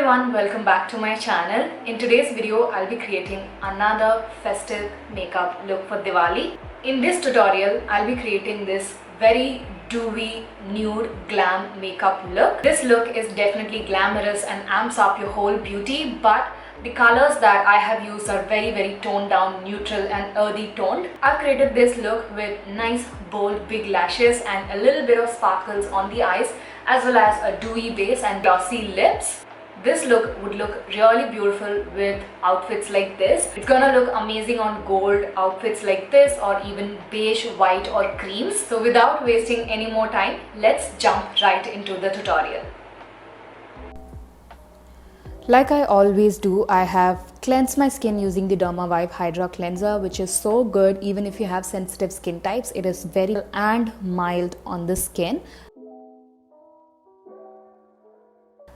everyone, welcome back to my channel. In today's video, I'll be creating another festive makeup look for Diwali. In this tutorial, I'll be creating this very dewy nude glam makeup look. This look is definitely glamorous and amps up your whole beauty, but the colors that I have used are very toned down, neutral and earthy toned. I've created this look with nice bold big lashes and a little bit of sparkles on the eyes, as well as a dewy base and glossy lips. This look would look really beautiful with outfits like this. It's gonna look amazing on gold outfits like this, or even beige, white or creams. So without wasting any more time, let's jump right into the tutorial. Like I always do, I have cleansed my skin using the Dermavive Hydra cleanser, which is so good even if you have sensitive skin types. It is very and mild on the skin.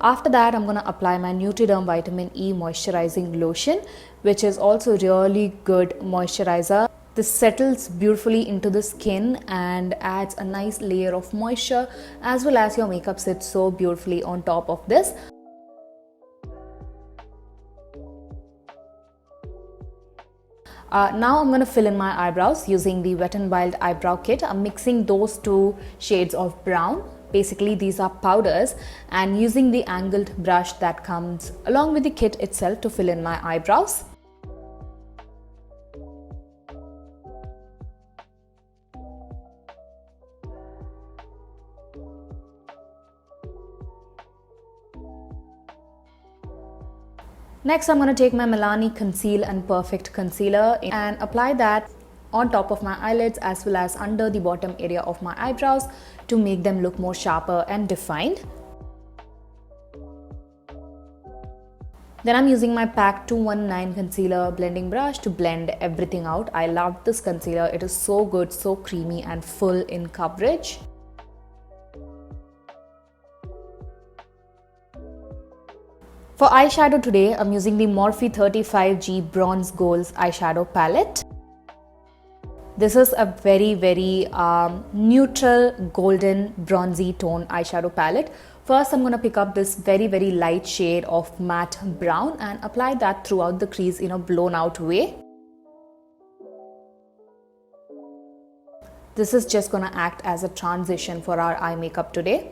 After that, I'm going to apply my Neutriderm Vitamin E Moisturizing Lotion, which is also really good moisturizer. This settles beautifully into the skin and adds a nice layer of moisture, as well as your makeup sits so beautifully on top of this. Now I'm going to fill in my eyebrows using the Wet n Wild eyebrow kit. I'm mixing those two shades of brown. Basically, these are powders, and using the angled brush that comes along with the kit itself to fill in my eyebrows. Next, I'm going to take my Milani Conceal and Perfect Concealer and apply that on top of my eyelids as well as under the bottom area of my eyebrows to make them look more sharper and defined. Then I'm using my PAC 219 concealer blending brush to blend everything out. I love this concealer. It is so good, so creamy and full in coverage. For eyeshadow today, I'm using the Morphe 35G Bronze Goals eyeshadow palette. This is a very neutral golden bronzy tone eyeshadow palette. First, I'm going to pick up this very light shade of matte brown and apply that throughout the crease in a blown out way. This is just going to act as a transition for our eye makeup today.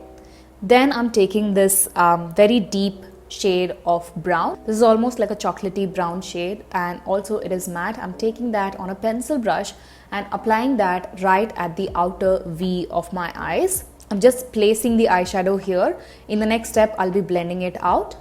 Then I'm taking this very deep shade of brown. This is almost like a chocolatey brown shade, and also it is matte. I'm taking that on a pencil brush and applying that right at the outer V of my eyes. I'm just placing the eyeshadow here. In the next step, I'll be blending it out.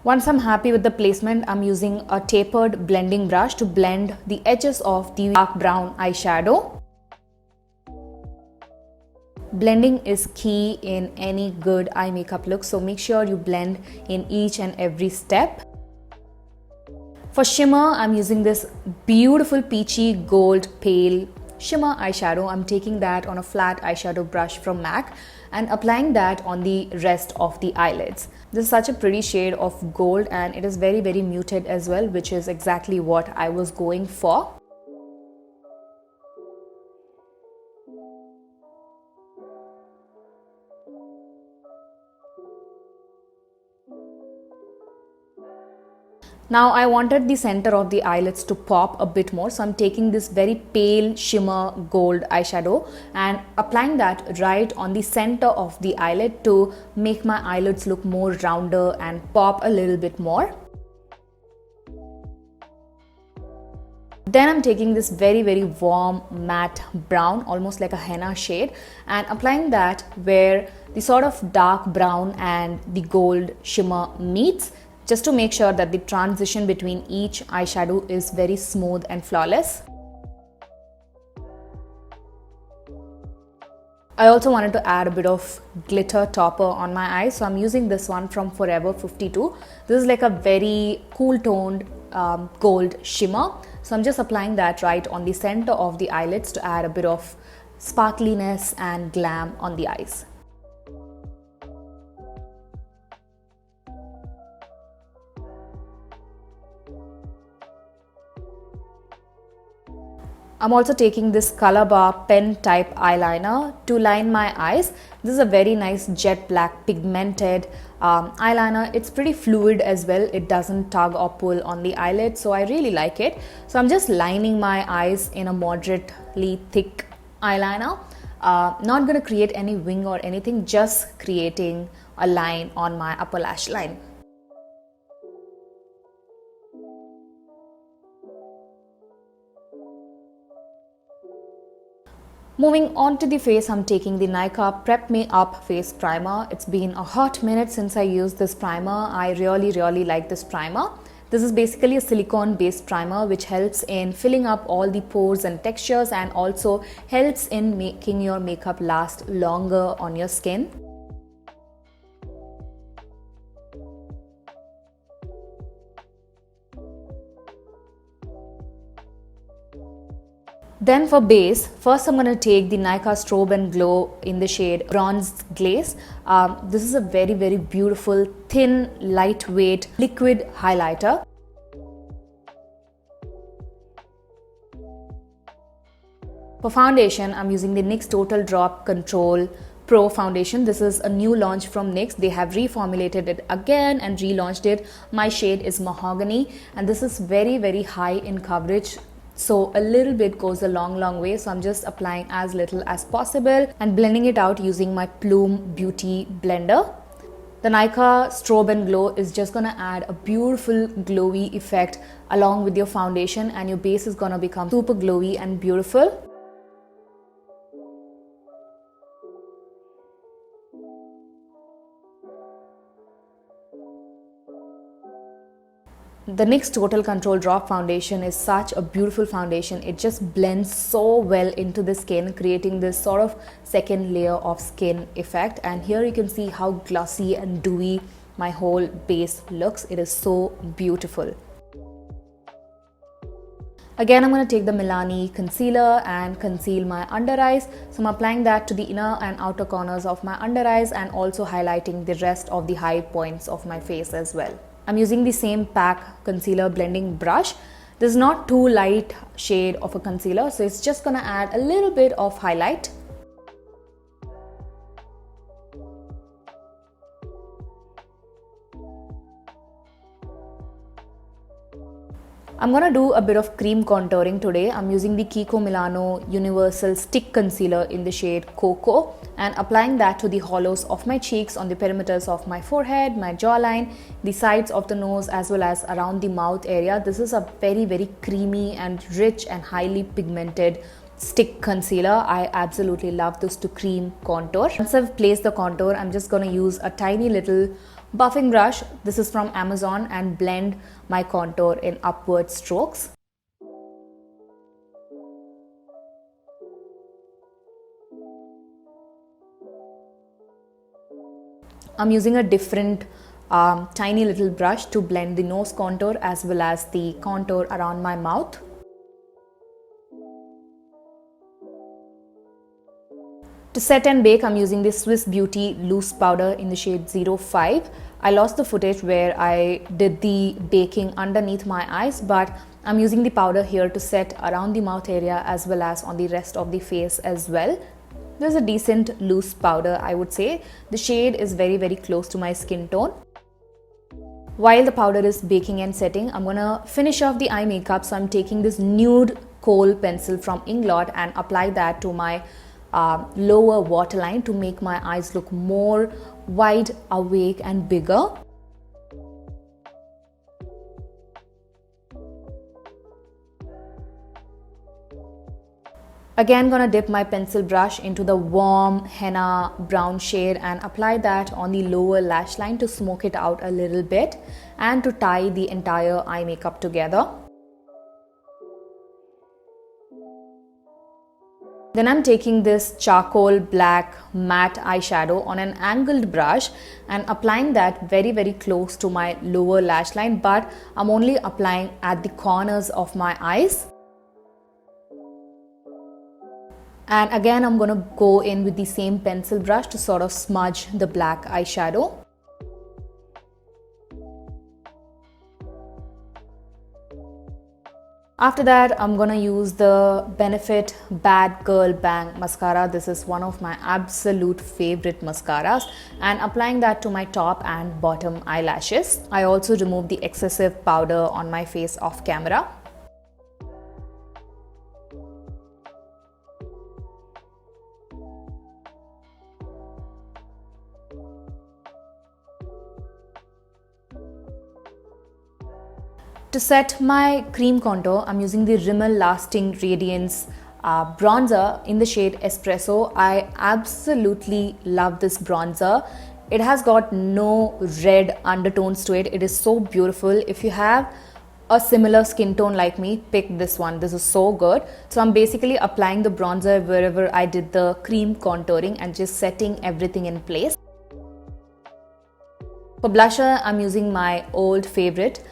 Once I'm happy with the placement, I'm using a tapered blending brush to blend the edges of the dark brown eyeshadow. Blending is key in any good eye makeup look, so make sure you blend in each and every step. For shimmer, I'm using this beautiful peachy gold pale shimmer eyeshadow. I'm taking that on a flat eyeshadow brush from MAC and applying that on the rest of the eyelids. This is such a pretty shade of gold, and it is very muted as well, which is exactly what I was going for. Now I wanted the center of the eyelids to pop a bit more, so I'm taking this very pale shimmer gold eyeshadow and applying that right on the center of the eyelid to make my eyelids look more rounder and pop a little bit more. Then I'm taking this very warm matte brown, almost like a henna shade, and applying that where the sort of dark brown and the gold shimmer meets, just to make sure that the transition between each eyeshadow is very smooth and flawless. I also wanted to add a bit of glitter topper on my eyes, so I'm using this one from Forever 52. This is like a very cool toned gold shimmer. So I'm just applying that right on the center of the eyelids to add a bit of sparkliness and glam on the eyes. I'm also taking this Colorbar pen type eyeliner to line my eyes. This is a very nice jet black pigmented eyeliner. It's pretty fluid as well. It doesn't tug or pull on the eyelid, so I really like it. So I'm just lining my eyes in a moderately thick eyeliner. Not going to create any wing or anything, just creating a line on my upper lash line. Moving on to the face, I'm taking the Nykaa Prep Me Up Face Primer. It's been a hot minute since I used this primer. I really like this primer. This is basically a silicone based primer which helps in filling up all the pores and textures and also helps in making your makeup last longer on your skin. Then for base, first I'm going to take the Nykaa Strobe and Glow in the shade Bronze Glaze. This is a very beautiful, thin, lightweight, liquid highlighter. For foundation, I'm using the NYX Total Drop Control Pro foundation. This is a new launch from NYX. They have reformulated it again and relaunched it. My shade is Mahogany and this is very high in coverage. So a little bit goes a long way. So I'm just applying as little as possible and blending it out using my Plume Beauty blender. The Nykaa Strobe and Glow is just gonna add a beautiful glowy effect along with your foundation, and your base is gonna become super glowy and beautiful. The NYX Total Control Drop Foundation is such a beautiful foundation. It just blends so well into the skin, creating this sort of second layer of skin effect. And here you can see how glossy and dewy my whole base looks. It is so beautiful. Again, I'm going to take the Milani concealer and conceal my under eyes. So I'm applying that to the inner and outer corners of my under eyes and also highlighting the rest of the high points of my face as well. I'm using the same PAC concealer blending brush. This is not too light shade of a concealer, so it's just gonna add a little bit of highlight. I'm gonna do a bit of cream contouring today. I'm using the Kiko Milano Universal Stick Concealer in the shade Cocoa and applying that to the hollows of my cheeks, on the perimeters of my forehead, my jawline, the sides of the nose as well as around the mouth area. This is a very creamy and rich and highly pigmented stick concealer. I absolutely love this to cream contour. Once I've placed the contour, I'm just gonna use a tiny little buffing brush. This is from Amazon, and blend my contour in upward strokes. I'm using a different tiny little brush to blend the nose contour as well as the contour around my mouth. To set and bake, I'm using this Swiss Beauty loose powder in the shade 05. I lost the footage where I did the baking underneath my eyes, but I'm using the powder here to set around the mouth area as well as on the rest of the face as well. This is a decent loose powder, I would say. The shade is very close to my skin tone. While the powder is baking and setting, I'm gonna finish off the eye makeup. So I'm taking this nude kohl pencil from Inglot and apply that to my lower waterline to make my eyes look more wide awake and bigger. Again, gonna dip my pencil brush into the warm henna brown shade and apply that on the lower lash line to smoke it out a little bit and to tie the entire eye makeup together. Then I'm taking this charcoal black matte eyeshadow on an angled brush and applying that very close to my lower lash line, but I'm only applying at the corners of my eyes. And again, I'm going to go in with the same pencil brush to sort of smudge the black eyeshadow. After that, I'm gonna use the Benefit Bad Girl Bang mascara. This is one of my absolute favorite mascaras, and applying that to my top and bottom eyelashes. I also remove the excessive powder on my face off camera. To set my cream contour, I'm using the Rimmel Lasting Radiance bronzer in the shade Espresso. I absolutely love this bronzer. It has got no red undertones to it. It is so beautiful. If you have a similar skin tone like me, pick this one. This is so good. So I'm basically applying the bronzer wherever I did the cream contouring and just setting everything in place. For blusher, I'm using my old favorite.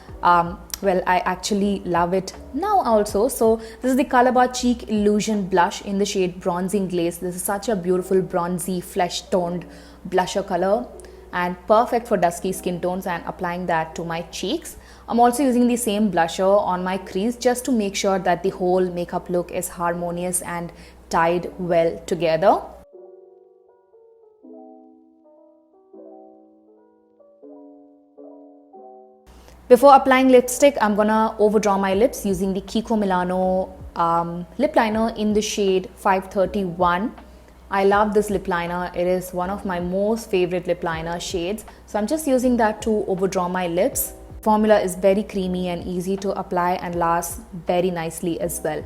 Well, I actually love it now also. So this is the Colorbar Cheek Illusion blush in the shade Bronzing Glaze. This is such a beautiful bronzy flesh toned blusher color and perfect for dusky skin tones, and applying that to my cheeks. I'm also using the same blusher on my crease just to make sure that the whole makeup look is harmonious and tied well together. Before applying lipstick, I'm gonna overdraw my lips using the Kiko Milano lip liner in the shade 531. I love this lip liner. It is one of my most favorite lip liner shades. So I'm just using that to overdraw my lips. Formula is very creamy and easy to apply and lasts very nicely as well.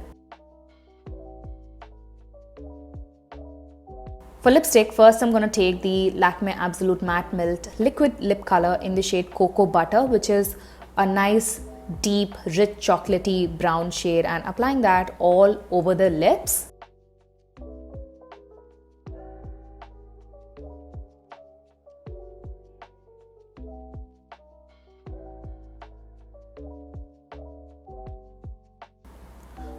For lipstick, first I'm going to take the Lakmé Absolute Matte Melt Liquid Lip Color in the shade Cocoa Butter, which is a nice, deep, rich chocolatey brown shade, and applying that all over the lips.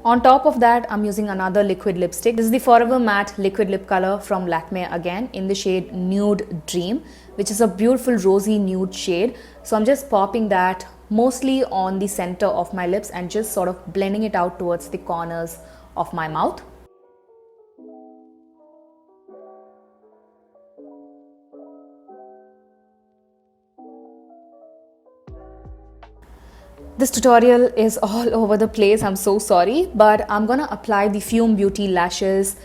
On top of that, I'm using another liquid lipstick. This is the Forever Matte Liquid Lip Color from Lakmé again in the shade Nude Dream, which is a beautiful rosy nude shade. So I'm just popping that mostly on the center of my lips and just sort of blending it out towards the corners of my mouth. This tutorial is all over the place, I'm so sorry, but I'm gonna apply the Fiume Beauty lashes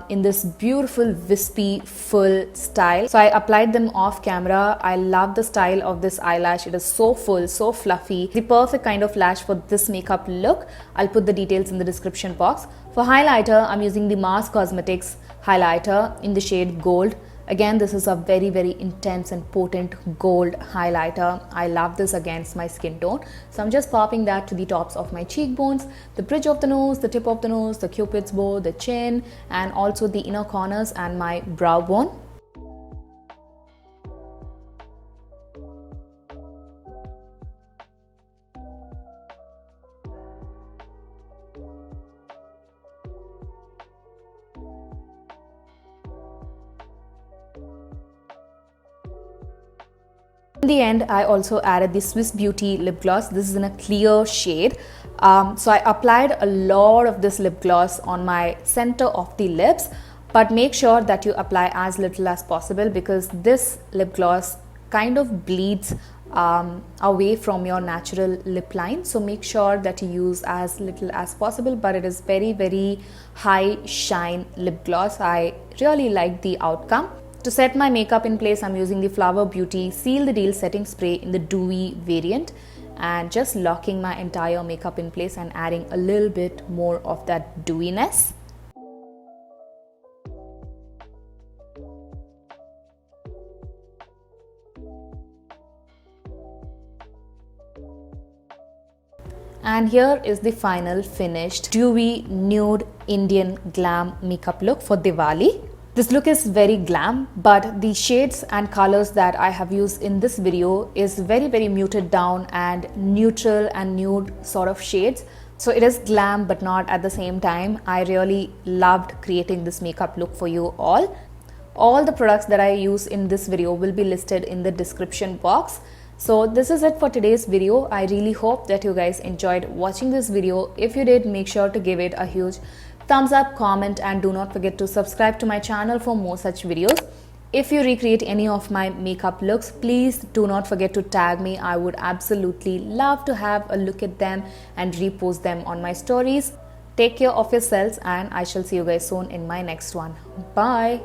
in this beautiful wispy full style. So I applied them off camera. I love the style of this eyelash. It is so full, so fluffy. The perfect kind of lash for this makeup look. I'll put the details in the description box. For highlighter, I'm using the Mars Cosmetics highlighter in the shade Gold. Again, this is a very, very intense and potent gold highlighter. I love this against my skin tone. So I'm just popping that to the tops of my cheekbones, the bridge of the nose, the tip of the nose, the cupid's bow, the chin, and also the inner corners and my brow bone. In the end, I also added the Swiss Beauty lip gloss. This is in a clear shade. So I applied a lot of this lip gloss on my center of the lips, but make sure that you apply as little as possible because this lip gloss kind of bleeds away from your natural lip line. So make sure that you use as little as possible, but it is very, very high shine lip gloss. I really like the outcome. To set my makeup in place, I'm using the Flower Beauty Seal the Deal Setting Spray in the Dewy variant and just locking my entire makeup in place and adding a little bit more of that dewiness. And here is the final finished Dewy Nude Indian Glam makeup look for Diwali. This look is very glam, but the shades and colors that I have used in this video is very, very muted down and neutral and nude sort of shades. So it is glam, but not at the same time. I really loved creating this makeup look for you all. All the products that I use in this video will be listed in the description box. So this is it for today's video. I really hope that you guys enjoyed watching this video. If you did, make sure to give it a huge thumbs up, comment, and do not forget to subscribe to my channel for more such videos. If you recreate any of my makeup looks, please do not forget to tag me. I would absolutely love to have a look at them and repost them on my stories. Take care of yourselves, and I shall see you guys soon in my next one. Bye.